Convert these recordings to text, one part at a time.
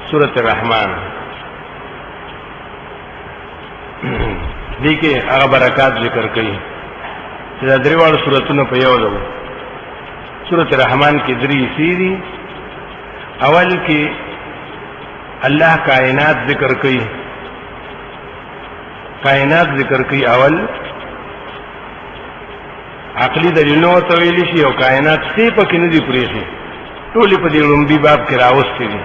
سورۃ الرحمن دې کې هغه برکات ذکر کړي چې دا دریوال سورتونه په یو ډول. سورۃ الرحمن کې درې سیری. اول کې الله کائنات ذکر کړي، کائنات ذکر کړي. اول عقلی دلیلونو ته ویل شي او کائنات څه پکې نه دي پریږي، ټول په دې لومبي باب کې راوستي دي.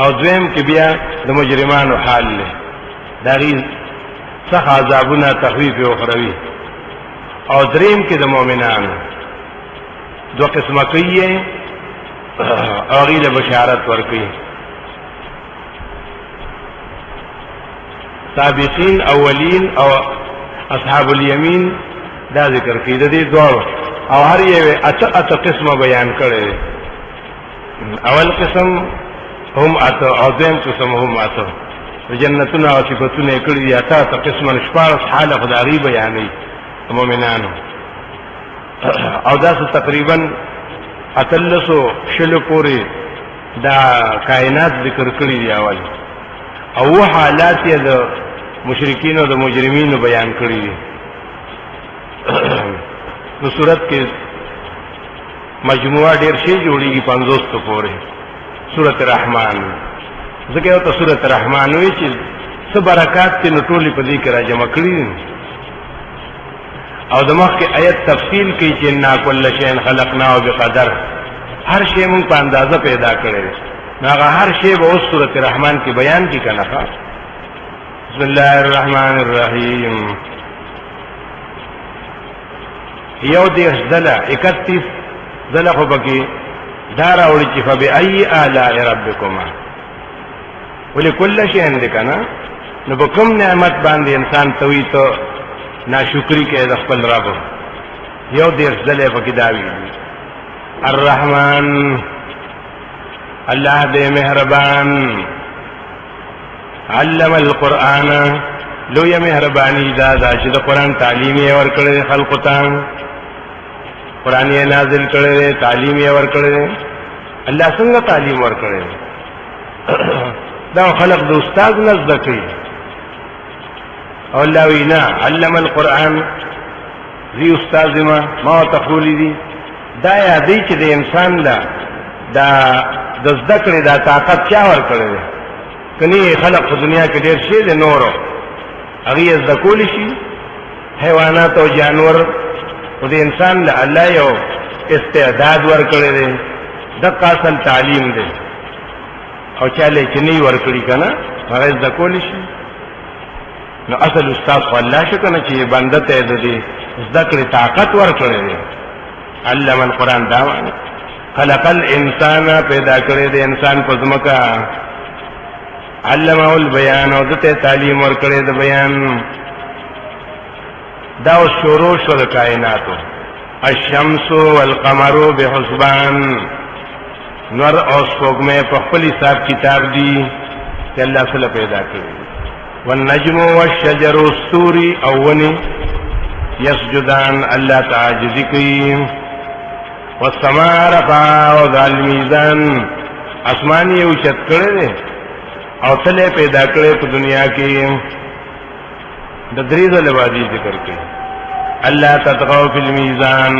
او دویم کې بیا د مجرمانو حال له دغې څخه عذابونه تخویف او اخروی. او دریم کې د مؤمنانو دو قسمه کوي او غیله بشارت ورکوي. سابقین اولین او اصحاب الیمین دا ذکر کوي د دې دوه، او هر یو اته قسمه بیان کړي. اول قسم هم اته او دویم قسم هم اته. جنتونه او صفاتونه کړي دي اته قسمه شپارس حاله خدای بیانوي مؤمنانو. او دا تقریبا اتلسو شلو پوری دا کائنات ذکر کړي دي اول، او حالات یې د مشرکین او د مجرمین بیان کړي دي. نو صورت کې مجموعه ډیر شي جوړیږي 50 پورې. سورۃ الرحمن ځکه یو ته سورۃ الرحمن وی چې څه برکات ته نټولې په دې کې را جمع کړي. او د مخ کې آیت تفصیل کوي چې ان کل شیء خلقناه بقدر، هر شی موږ په اندازه پیدا کړی. هغه هر شی به اوس سورۃ الرحمن کې بیان کی کنه. بسم الله الرحمن الرحیم. یو دیش دله 31 دله خو بکی دا راوړي چې فبأي آلاء ربکما، ولکل شیء عندکنا. نو په کوم نعمت باندې انسان توي ته ناشکری کې د خپل رب. یو دیش دله پکې دا وی الرحمن، الله دې مهربان. علم القرآن، لوی مهربانی دا چې د قرآن تعلیم یې ورکړي خلقو ته. قرآن یې نازل کړي، تعلیم یې ورکړي. الله څنګه تعلیم ورکړي؟ دا خلق د استاد نه زده کوي. او الله وینا علم القرآن، زی استاد ما تقولی دی. دا یادی چې د انسان دا د زده کړې دا طاقت چا ورکړي؟ کني خلق په دنیا کې ډېر شي د نورو هغه زده کولی شي. حیوانات او جانور او د انسان له الله یو استعداد ورکړي دی، د اصل تعلیم دی. او چاله چې نه ورکړي کنه هغه زده کولی شي. نو اصل استاد خو الله شي کنه چې بنده ته دې زده کړې طاقت ورکړي دی. علم القرآن دا خلق الانسان، پیدا کړی د انسان په ځمکه. علمه البیان، او دته تعلیم ورکړی د بیان. دا شروع شو د کائناتو. الشمس والقمر بحسبان، نور او سپوږمۍ په خپل حساب کتاب دي چې الله سره پیدا کړی. والنجم والشجر والسور، او ونی یسجدان، الله تعاجزی کوي. والسماء رفعها ووضع الميزان، اسمان یې اوچت کړی او تله پیدا کړی په دنیا کې. د درې ځله باندې ذکر کړي الله تطغوا فی المیزان،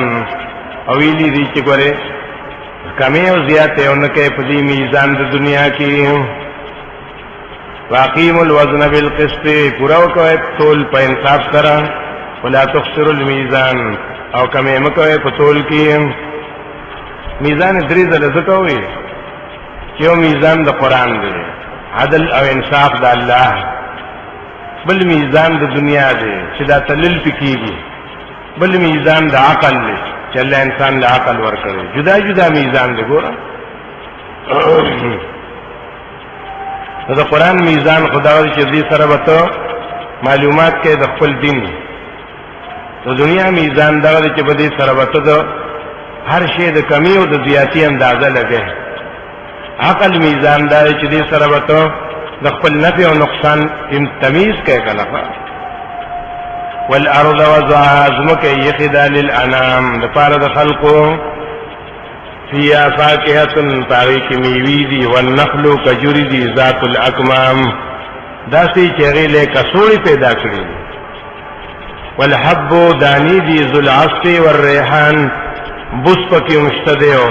او ویلي دي چې ګوره کمې او زیاتې اونکه په دې میزان د دنیا کې. واقیموا الوزن بالقسط، پورا وکوي تول په انصاف سره. ولا تخسروا الميزان، او کمې مکوي په تول کې. میزان درې ځله ذکر وي چې یو میزان د قرآن دی، عدل او انصاف د الله. بل میزان د دنیا دی چې دا تلل پکېږي. بل میزان د عقل دی چې الله انسان له عقل ورکړي. جدا جدا میزان دی. ګوره دا قرآن میزان خدای چې دې سره وته معلومات کې د خپل دین. د دنیا میزان دا چې په دې سره وته هر شی د کمی او د زیاتی اندازه لګي. عقل میزان دا چې دې سره وته د خپل نفع او نقصان تمیز کوي کنه. والارض وضعها، ازمکه یخدا للانام، د پاره د خلقو فیها فاکهة پاغی کی میوی دی والنخل کجوری دی ذات الاکمام داسی چیغی لے کسوڑی پیدا کری والحب دانی دی ذو العصف والریحان بس پکی مشتدے ہو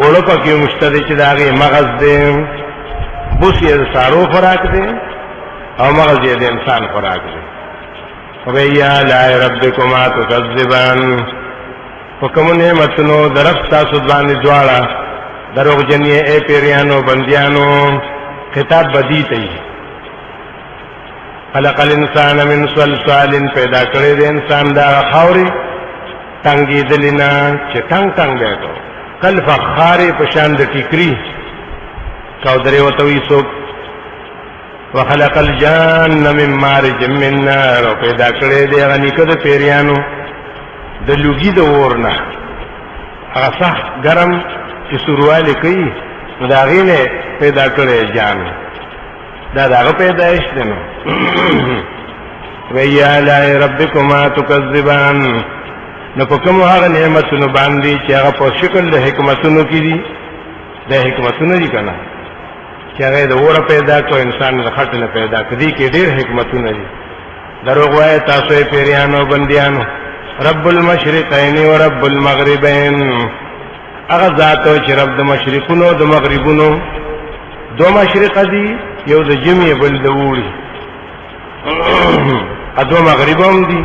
اوڑو پکی مشتدے چی داغی مغز دے بس یہ سارو خوراک دے او مغز یہ دے انسان خوراک دے وبئی آلاء ربکما تکذبان حکم نعمتنو درفتا سدوان دوارا دروغ جنیے اے پیریانو بندیانو خطاب بدی تی خلق الانسان من صلصال پیدا کرے دے انسان دا خاوری تنگی دلینا چه تنگ تنگ بیتو کل فخاری پشاند ٹکری کودرے و توی سوک وخلق الجان من مارج من نار پیدا کرے دے غنی کد پیریانو د لوګي د ورنا هغه صح ګرم چې سورواله کوي نو دا غینه پیدا کړي جان دا داغه پیدائش دی نو ویا لا ربکما تکذبان نو په کوم هغه نعمتونو باندې چې هغه په شکل د حکمتونو کې دي د حکمتونو دي کنه چې هغه د اور پیدا کو انسان د خټ نه پیدا کړي کې ډېر حکمتونه دي دروغ وای تاسو پیریانو بندیانو رب المشرقین و رب المغربین اغا ذاتو چې رب د مشرقونو د مغربونو دو مشرق دی یو د جمعی بل د وړي ادو مغربم دی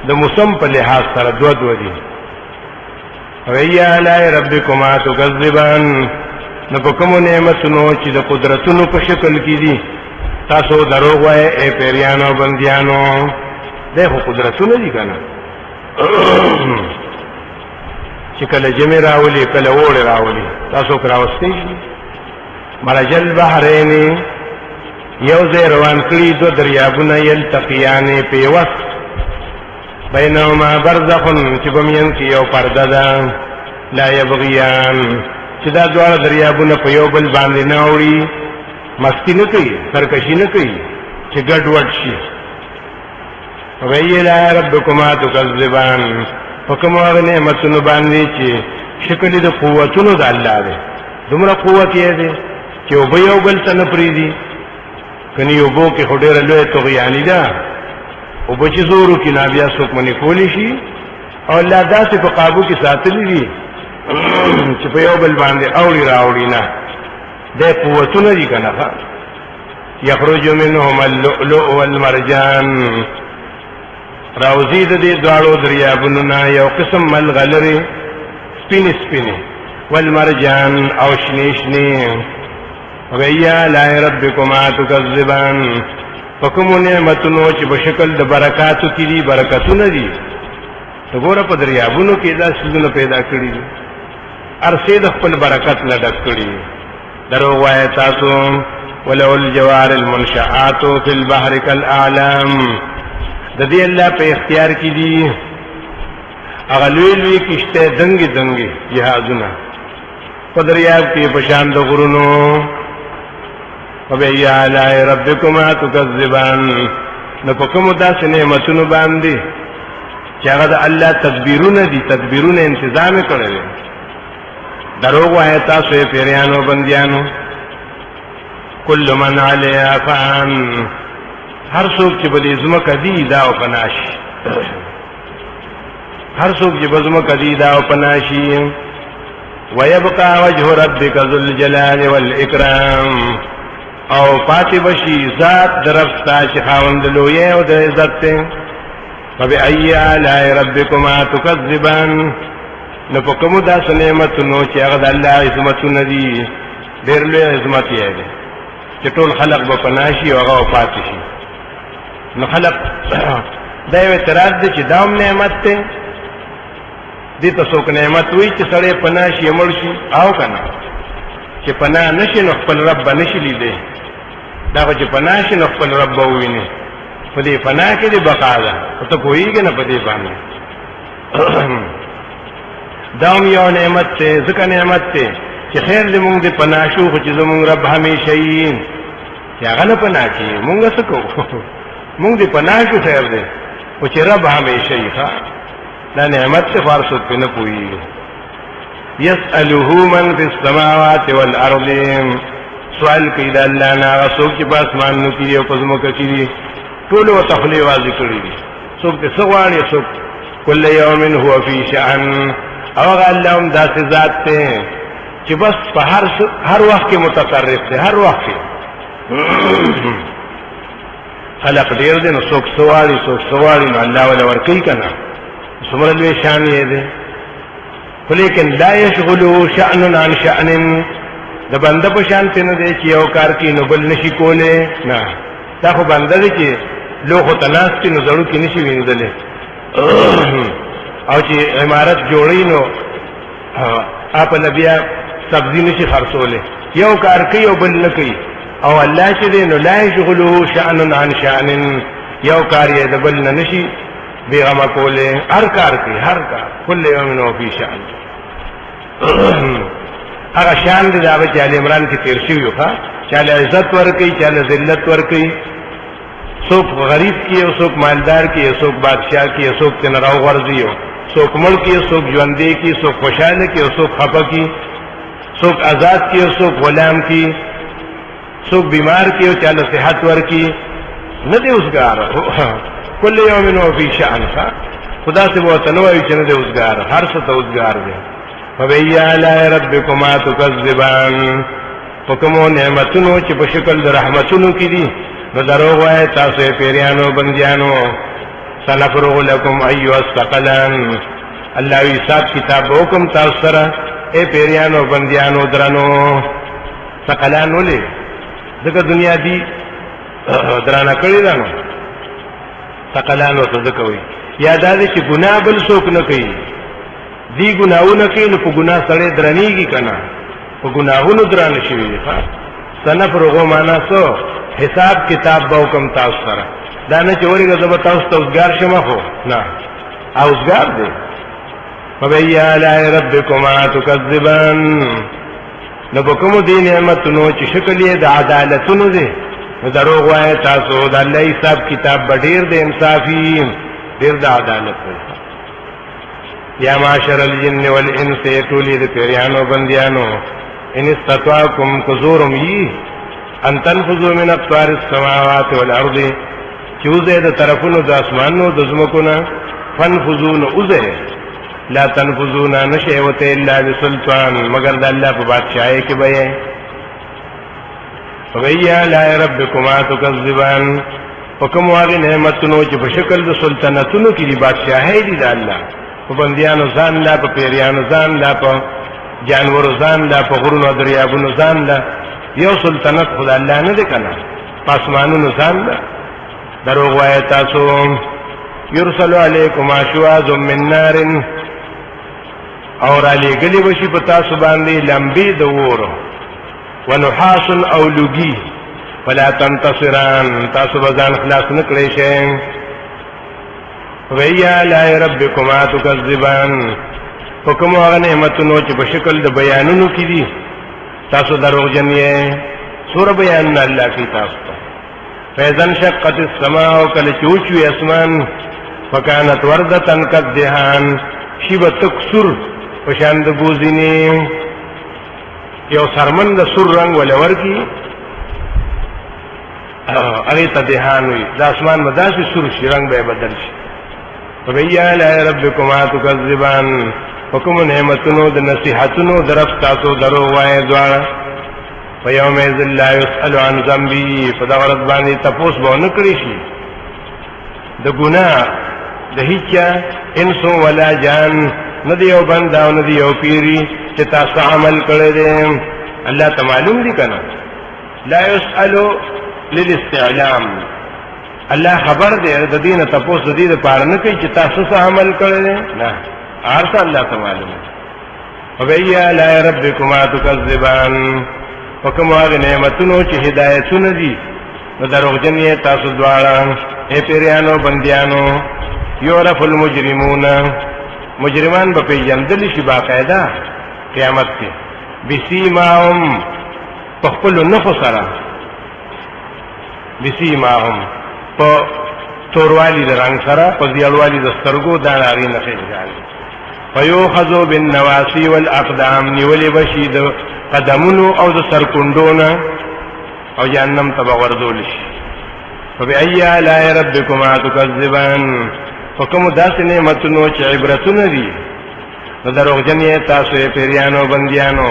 د موسم په لحاظ سره دو دی ویا لا ربکما تکذبان نو په کوم نعمتونو چې د قدرتونو په شکل کې دي تاسو دروغ وای اے پیریانو بندیانو دغه قدرتونه دي کنه چې کله جمع راولي کله وړ راولي تاسو کراوستي مرج البحرین یو ځای روان کړي دو دریابونه یلتقیان په وخت بینهما برزخ چې بمین کې یو پرده ده لا یبغیان چې دا دواړه دریابونه په یو بل باندې نه وړي مستی نه کوي سرکشي نه کوي چې ګډ وډ شي وی لا ربکما تکذبان حکم هغه نعمتونو باندې چې شکل د قوتونو د الله دی دومره قوت یې دی چې وبو یو بل ته نه پریدي کني یو بو کې هډېره لوی طغیانی ده او به چې زورو کې نابیا څوک منی کولی شي او الله داسې په قابو کې ساتلی دي چې په یو بل باندې اوړي راوړي نه د قوتونه دي کنه یخرج منهم اللؤلؤ والمرجان راوزی د دې دواړو دریابونو نه یو قسم ملغلري سپینې سپینې والمرجان او شنې شنې ویا لا ربکما تکذبان فکم نعمتونو چې په شکل د برکاتو کې دي برکتونه دي وګوره په دریابونو کې دا سيزونه پیدا کړی دي ارسه د خپل برکت نه ډک کړی دروغ وای تاسو ولو الجوار المنشآت فی البحر کالاعلام د دې الله په اختیار کې دي هغه لوی لوی کشته دنګي دنګي جهازونه په دریاب کې په شان د غرونو وبئی آلاء ربکما تکذبان نو په کومه داسې نعمتونو باندې چې هغه د الله تدبیرونه دي تدبیرونه تنظیم کړل دروغ وایي تاسو پیریانو بندیانو کل من علیها فان هر څوک چې بلې زمکه دی دا او پناشي هر څوک چې بزمکه دی دا او پناشي ويبقى وجه ربك ذو الجلال والاکرام او پاتې بشي ذات درفتا چې خاوند لوی او د عزت ته فبأي آلاء ربكما تكذبان نو په کومه داسې نعمتونو چې هغه د الله عظمتونه دي ډېر لوی عظمت یې دی چې ټول خلق به پناشي او هغه پاتې شي نو خلق دا یو اعتراض دی چې دا هم نعمت ته دې ته څوک نعمت وایي چې سړی پناشي مړ شي او کنه چې پناه نشي نو خپل رب نشي لیدي دا چې پناه شي نو خپل رب وویني په دې پناه کې دې بقا ده او ته کویږي نه په دې باندې دا هم یو نعمت ته ځکه نعمت ته چې خیر دې مونږ دې پناه شو خو چې زمونږ رب همیشه یې یا غل پناه کې مونږ څه کوو مونږ دې پناه شو خیر دې او چې رب همیشه یې ښا دا نعمت ته فارسوت په نه پوي یسألوه من فی السماوات والارض سوال کوي د الله نه څوک چې په اسمانونو کې او په ځمکه کې دي ټول او تخلی واضح کړی دي څوک د سغواړي څوک کل یوم هو فی شأن او الله هم داسې ذات ته چې بس په هر وخت کې متصرف دی هر وخت کې خلق ډیر دی نو څوک سغواړي نو الله ولا ورکی کنه څومره لوی شان یې دی ولیکن لا یشغله شأن عن شأن د بنده په شان ته نه دی چې یو کار کوي نو بل نشي کوله نه دا خو بنده دی چې لوخو تناستی نو زړو کې نشي وینځلې او چې عمارت جوړی نو اپ نبیا سبزی نشي خرڅولې یو کار کوي او بل نه کوي او الله چې دی نو لا یشغله شأن عن شأن یو کار یې د بل نه نشي بیغمه کوله هر کار کوي هر کار کل یوم هو فی شأن هغه شان دی دا چې ال عمران کې تیر شوی یو ښا چاله عزت ورکي چاله ذلت ورکي څوک غریب کی او څوک مالدار کی او څوک بادشاہ کی او څوک تنراو ورزي او څوک ملک کی او څوک ژوندې کی څوک خوشاله کی او څوک خفه کی څوک آزاد کی او څوک غلام کی څوک بیمار کی او چاله صحت ورکی نه دی اوسګار کله یوم نو فی شأن خدا سے وہ تنوع چې نه دی اوسګار هر څه ته اوسګار دی فبئی آلاء ربکما تکذبان حکمو نعمتونو چې په شکل د رحمتونو کې دي نو دروغ وای تاسو پیریانو بندیانو سنفرغ لكم ایها الثقلان الله حساب کتاب حکم تاسو سره اے پیریانو بندیانو درانو ثقلان ولې دغه دنیا دی درانه کړی دا نو ثقلان وته ځکوي یاد دې چې ګناه بل څوک نه کوي دی ګناونه کوي نو په ګناه سره درنیږي کنه په ګناهونو درانه شي سنفرغ معنا سو حساب کتاب به حکم تاسو سره دا نه چوريګه زب تاسو ته اوسګار شمه خو نه اوسګار دی فبئی آلاء ربکما تکذبان نو کوم دین نعمتونو چې شکل یې د عدالتونو دی نو دروغ وای تاسو د الله حساب کتاب بډیر د انصافی ډیر د عدالت دی یا معاشر الجن والانس یتولی د پیریانو بندیانو ان استطاعکم کزورم یی ان تنفذوا من اقطار السماوات والارض چوزه د طرفونو د اسمانونو د زمکونو فنفذون اوزه لا تنفذون نشئوت الا بسلطان مگر د الله په بادشاہي کې به فبیا لا ربکما تکذبان حکم واغی نعمتونو چې په شکل د سلطنتونو کې دی بادشاہي دی د الله په بندیانو ځان لا په پیریانو ځان لا په جانورو ځان لا په غرونو دریابونو ځان لا یو سلطنت خدای الله نه دی کنه پاسمانونو ځان لا دروغ وای تاسو یرسل علیکم شواظ من نار اور علی گلی وشي په تاسو باندې لمبي د وورو ونحاس او لوگی فلا تنتصران تاسو بزان خلاص نکړی شئ ویا لا ربکما تکذبان حکم هغه نعمتونو چې په شکل د بیانونو کې دي تاسو دروغجن یې سور بیان الله کی تاسو ته فاذا شقت السماء کل چوچوي اسمان فكانت وردة كالدهان شیبه تکسر پشان د بوزینه یو سرمن د سر رنگ ولور کی هغه ته دهان وي د اسمان مداسي سر شي رنگ به بدل شي فبیا لا ربکما تکذبان حکم نعمتونو د نصیحتونو درف تاسو درو وای دواړه په یوم ذل لا یسأل عن ذنبی په دا ورځ باندې تاسو به نه کړی شي د ګناه د هیڅ انسو ولا جان ندی او بندا او ندی او پیری چې تاسو عمل کړی دی الله ته معلوم دی کنه لا یسأل للاستعلام الله خبر دی د دینه تاسو د دې لپاره نه کوي چې تاسو څه عمل کړی دی نه ارسل الله ته معلوم وبیا لا ربکما تکذبان حکم هغه نعمتونو چې هدایتونه دي نو دروغجن یې تاسو دواړه اے پیریانو بندیانو یعرف المجرمون مجرمان به پیژندل شي باقاعده قیامت کې بسیماهم خپل نفس سره بسیماهم په توروالی د رنگ سره په دیالوالی د سترګو دا لري نه ښه فیوخذو بالنواسی والاقدام نیولی بشی د قدمونو او د سرکندونا او جهنم تبا غردول شي فبأي آلاء ربكما تكذبان فکم داس نعمتونو چې عبرتونه دي نو دروغجن یې تاسو پیریانو بندیانو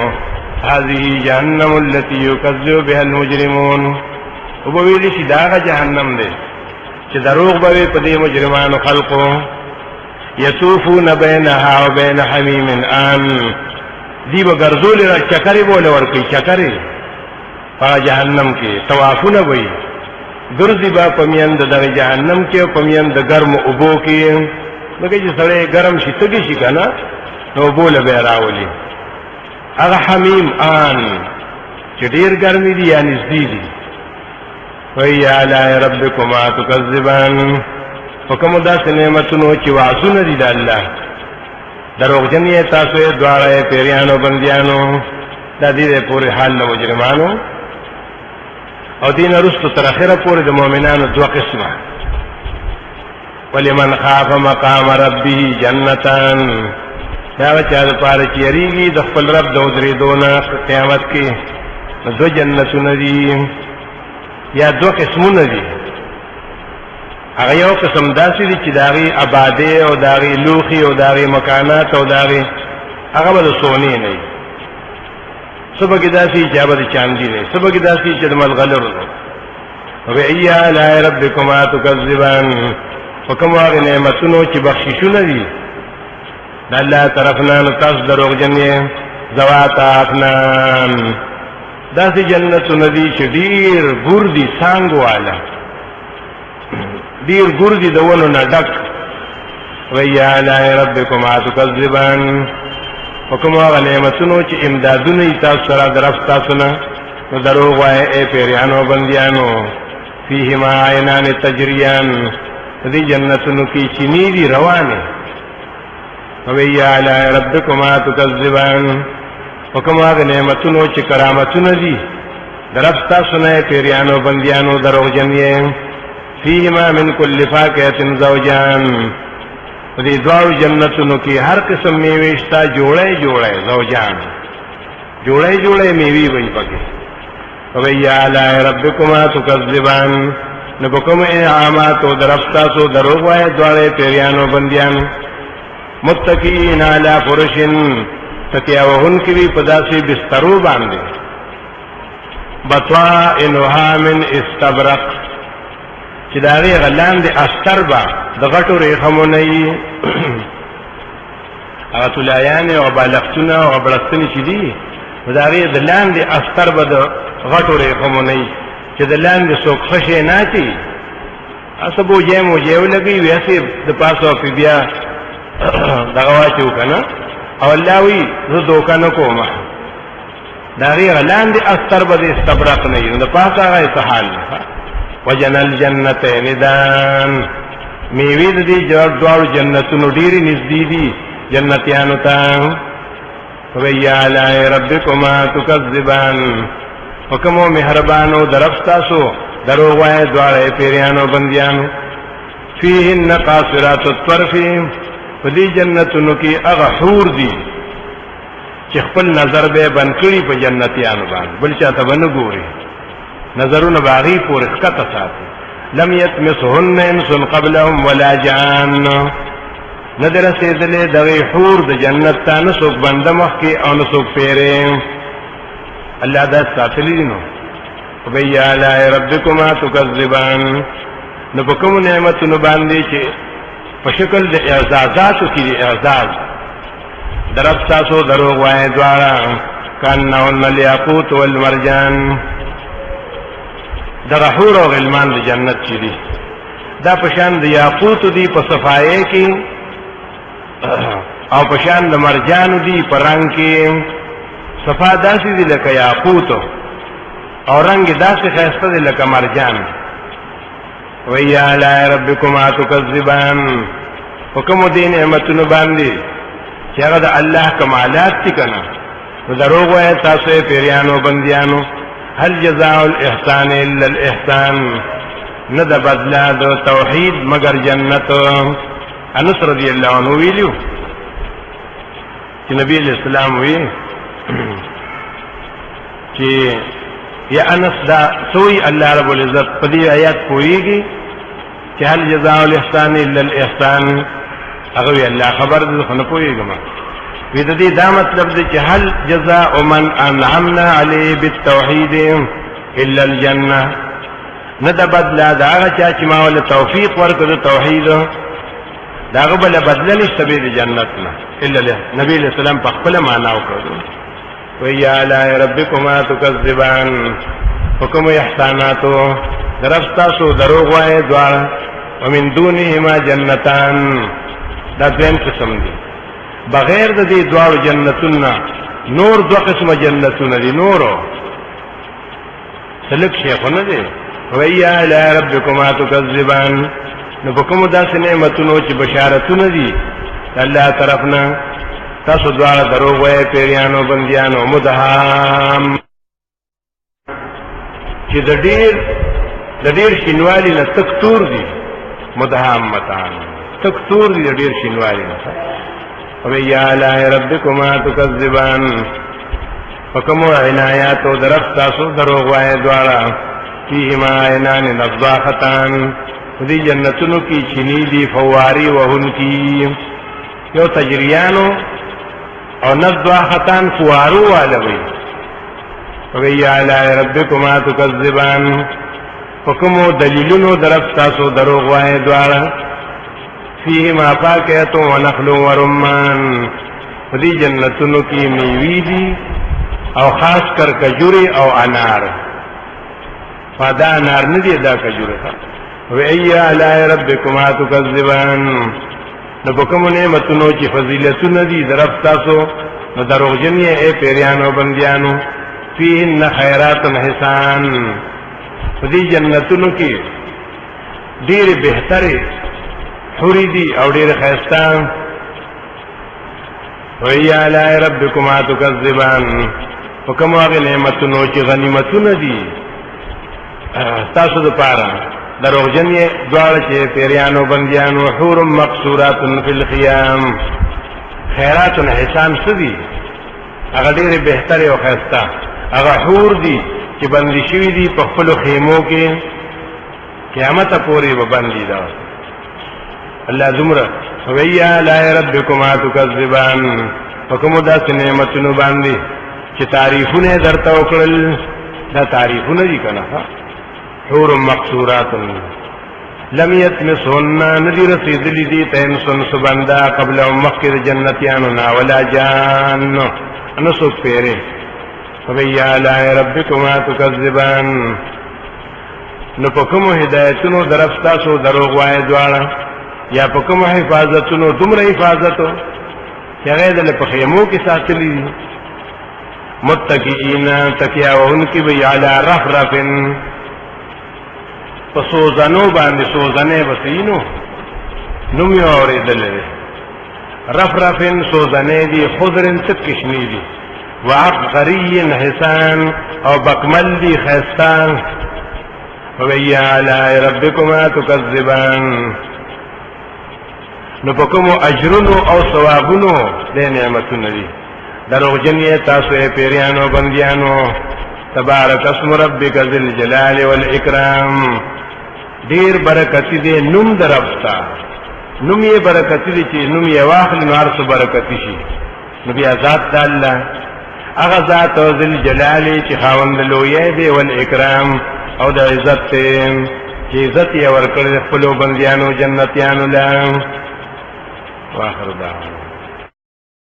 هذه جهنم التي يكذب بها المجرمون وبویل شي دا جهنم دی چې دروغ به په دې مجرمانو خلقو یطوفون بینها وبین حمیم آن دی بغرزول را چکرې بوله ورکی چکرې په جهنم کې طوافونه وي ګرځي با پمیند د جهنم کې پمیند ګرم اوبو کې لکه چې سړی ګرم شي تګي شي کنه نو بوله به راولي هغه حمیم آن چې ډیر ګرمي دي یا نږدې دي وَيَا آلَاءِ رَبِّكُمَا تُكَذِّبَانِ حکم داس نعمتونو چې وعدونه دي د الله دروغجن یې تاسو یې دواړه پیریانو بندیانو د دې پورې حال له مجرمانو او دین رستو تر اخره پورې د مؤمنانو دوه قسمه ولمن خاف مقام ربه جنتان دا چا د پاره چې یریږي د خپل رب د درې دونه قیامت کې دو جنتونه دي یا دو قسمونه دي هغه یو قسم داسې دي چې داغي آباده او داغي لوخي او داغي مکانات او داغي هغه به سونی نه وي صبح کې داسې چې به چاندي نه صبح کې داسې چې د ملغلر وبأي آلاء ربكما تكذبان حکم هغه نعمتونو چې بخششونه دي د الله طرفنا نو تاسو دروغجن یې ذوات افنان داسې جنتونه دي چې ډیر ګور دي څنګه والا ډیر ګور دي دونو نه ډک وَيَا آلَاءِ رَبِّكُمَا تُكَذِّبَانِ حکم هغه نعمتونو چې امدادونه یې تاسو سره درف تاسو نه نو دروغ وایي اے پیریانو بندیانو فیهما عینان تجریان دې جنتونو کې چینی دي روانه وَيَا آلَاءِ رَبِّكُمَا تُكَذِّبَانِ حکم هغه نعمتونو چې کرامتونه دي درف تاسو نه پیریانو بندیانو دروغجن یې فیهما من کل فاکهة زوجان دې دوه جنتونو کې هر قسم میوه شتا جوړه جوړه زوجان جوړه جوړه میوه وي پکې وَيَا آلَاءِ رَبِّكُمَا تُكَذِّبَانِ نبکم انعامات او درفتا سو دروغ وای دوړې پیریانو بندیانو متقین علی فرشن تکیاوهن کی پداسي بسترو باندې بطوا انها من استبرق چې داغي غلان دي استر با د غټو ریخمونه یې هغه تلایان او بالښتونه او بلستنی چې دي داغي د لاندې استر به د غټو ریخمونه یې چې د لاندې څوک خشه نه چی اسبو جمو جیو لګي ویسي د پاسو په بیا دغه واچو کنه او الله وی زه دوکانه کومه داغي غلان دي استر به د استبرق نه یې د پاسه هغه سحال وجنل جنتین دان میوه دې دوړ جنتونو ډېری نږدې دي جنتیانو ته وَيَا آلَاءِ رَبِّكُمَا تُكَذِّبَانِ حکمو مهربانو درفتاسو دروغ وای دوړې پیریانو بندیانو فیهن قاصرات الطرف فدی جنتونو کې هغه حور دي چې خپل نظر به بند کړي په جنتیانو باندې بل چاته باندې ګوري نظرونه باغی پور اخکت ساتي لم يتمسهن انس قبلهم ولا جان ندر سیدلې دغه حور د جنت ته نسوک بنده مخ کې او نسوک پیره الله دا ساتلی نو وَيَا آلَاءِ رَبِّكُمَا تُكَذِّبَانِ نو کوم نعمتونو باندې چې په شکل د اعزازاتو کې اعزاز درف تاسو دروغ وای دواړه کانهن الیاقوت والمرجان دغه حور او غلمان د جنت چې دي دا پشان د یاقوت دي په صفایه کې او پشان د مرجان دي په رنگ کې صفا داسې دي لکه یاقوت او رنگ داسې خسته دي لکه مرجان وَيَا آلَاءِ رَبِّكُمَا تُكَذِّبَانِ حکم دین نعمتونو باندې چې هغه د الله کمالات دي کنه نو دروغ وای تاسو پیریانو بندیانو هل جزاء الاحسان الا الاحسان ند بدلا د توحید مگر جنت انس رضی الله عنه ویلو چې نبی علیہ السلام وی چې یا انس دا سوی الله رب العزت په دې آیات پوریږي چې هل جزاء الاحسان الا الاحسان هغه وی الله خبر دې خو نه پوریږم وی د دې دا مطلب دی چې هل جزاء من انعمنا علیه بالتوحید الا الجنه نه د بدلا دا هغه چې ما ول توفیق ورکړ توحید داغه بل بدل نشته به د جنت نه الا له نبی علیہ السلام په خپل معنا وکړو ویا لا ربکما تکذبان حکم احساناتو درفتا سو دروغ وای دوار ومن دونهما جنتان دا دین قسم دي بغیر د دې دوار جنتونه نور دو قسمه جنتونه دي نورو سلک شیخونه دي ویا لا ربکما تکذبان نو کوم داسې نعمتونو چې بشارتونه دي الله طرفنا تاسو دواړه دروغ وایي پیریانو بندیانو مدهام چې د ډیر شینوالي نه تک تور دي مدهام متان تک تور دي د ډیر شینوالي نه او یا لا ربکما تکذبان حکم عنایات او درف تاسو دروغ وایي دواړه فیهما عینان نضاختان دې جنتونو کې چینی دي فواری وهن کی یو تجریانو او نضاختان فوارو والوي ویا علی ربکما تکذبان حکم دلیلونو درف تاسو دروغ وایي دواړه فیهما فاکهة ونخل ورمان دې جنتونو کې میوې دي او خاص کر کجوري او انار فدا انار نه دي دا کجوري وَأَيَّا عَلَىٰ رَبِّكُمَا تُكَذِّبَانِ نو کوم نعمتونو چې فضیلتونه دي درف تاسو نو دروغجن یې اے پیریانو بندیانو فیهن خیرات حسان دې جنتونو کې ډېر بهتري حوري دي او ډېر ښایسته وَأَيَّا عَلَىٰ رَبِّكُمَا تُكَذِّبَانِ کوم هغه نعمتونو چې غنیمتونه دي تاسو لپاره دروغجن یې دواړه چې پیریانو بندیانو حور مقصورات فی الخیام خیرات حسان سدي هغه ډېر بهتر او ښایسته هغه حور دي چې بندي شوي دي په خپل خیمو کې قیامت پورې به بندي دا الله زمره ویا لا ربکما تکذبان حکم داسې نعمتونو باندې چې تعریفونه درته وکړل دا تعریفونه دي کنه حور مقصورات لم يتمسهن ندی رسیدلی دی تینسن سبندا قبل مخکر جنتیانو نا ولا جان نسو پیرے فبی آلائی ربکما تکذبان نو پکمو ہدایتونو درفتاسو دروغ وای دوارا یا پکمو حفاظتونو دمر حفاظتو کیا غیدل پخیمو کی ساتلی دی متقیین تکیاوہن کی بی علا رفرفن سوزنو باندې سوزنه وسینو نومي اوریدل رفرفن سوزنه دي خضرن تکشنی دي وعبقری حسان او بکمل دي خستان ویا علی ربکما تکذبان نو پکمو اجرونو او ثوابونو د نعمتونو دي دروغجن تاسو پیریانو بندیانو تبارک اسم ربک ذل جلال والاکرام ډیر برکتی دی نوم درفتا نوم یې برکتی دی چې نوم یې واخل نار څو برکتی شي نو بیا ذات د الله هغه ذات ذل جلال چې خاوند لوی دی والاکرام او د عزت چې عزت یې ورکړل خپل بندیانو جنتیانو لا واخر دعوانا